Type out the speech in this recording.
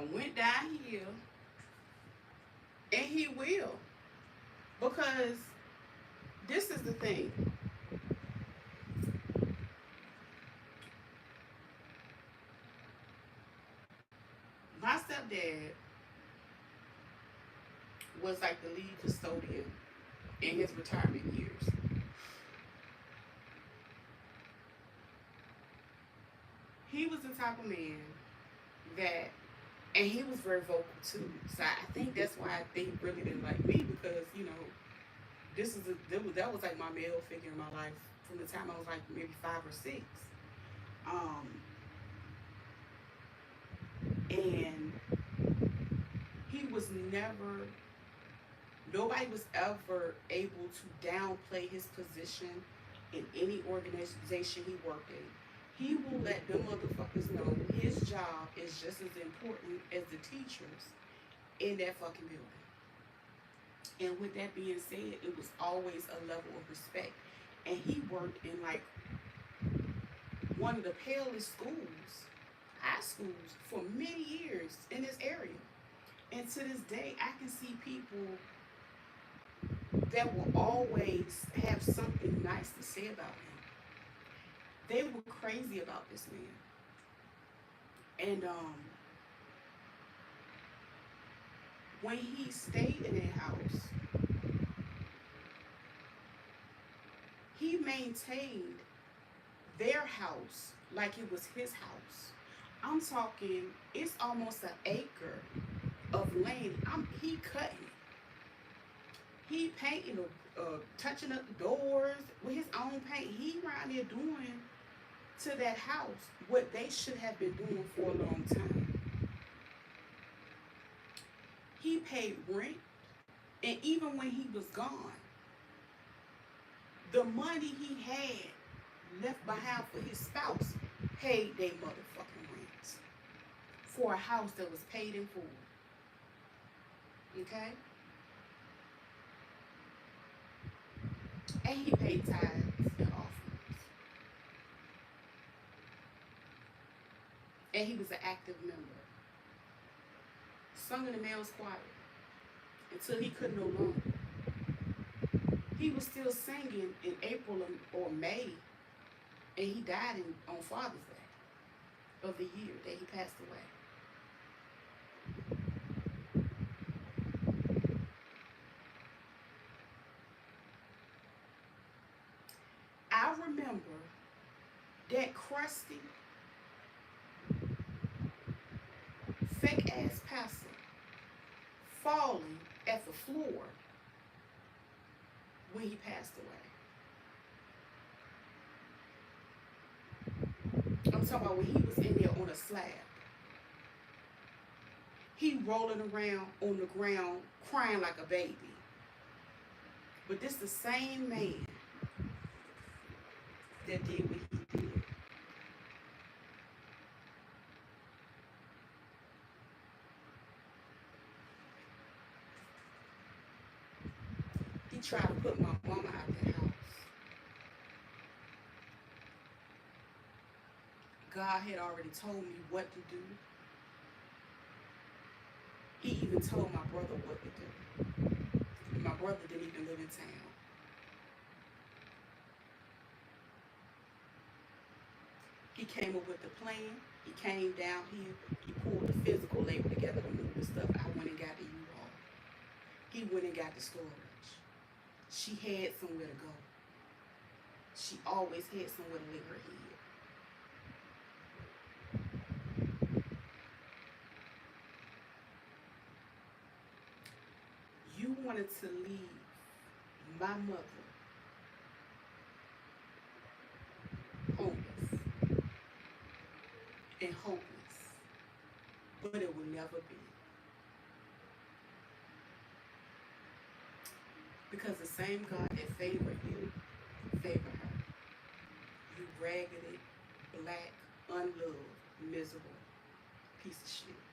done went down here, and he will. Because this is the thing. My stepdad was like the lead custodian in his retirement years. He was the type of man that, and he was very vocal too. So I think that's why I think really didn't like me, because this is that was like my male figure in my life from the time I was like maybe 5 or 6. Um, and he was never, nobody was ever able to downplay his position in any organization he worked in. He will let them motherfuckers know his job is just as important as the teachers in that fucking building. And with that being said, it was always a level of respect. And he worked in like one of the palest schools, high schools, for many years in this area. And to this day, I can see people that will always have something nice to say about him. They were crazy about this man. And when he stayed in that house, he maintained their house like it was his house. I'm talking, it's almost an acre of land. He cutting it. He painting, touching up the doors with his own paint. He around there doing to that house what they should have been doing for a long time. He paid rent, and even when he was gone, the money he had left behind for his spouse paid their motherfucking rent for a house that was paid in full. Okay? And he paid tithes and offerings. And he was an active member. Sung in the male's choir until he could no longer. He was still singing in April or May, and he died on Father's Day of the year that he passed away. I remember that crusty, fake ass pastor falling at the floor when he passed away. I'm talking about when he was in there on a slab. He rolling around on the ground crying like a baby. But this the same man that did what he did. He tried to put my mama out that house. God had already told me what to do. He even told my brother what to do. And my brother didn't even live in town. He came up with the plan. He came down here. He pulled the physical labor together to move the stuff. I went and got the U-Haul. He went and got the storage. She had somewhere to go. She always had somewhere to lay her head. You wanted to leave my mother homeless and hopeless, but it will never be. Because the same God that favored you, favored her. You raggedy, black, unloved, miserable piece of shit.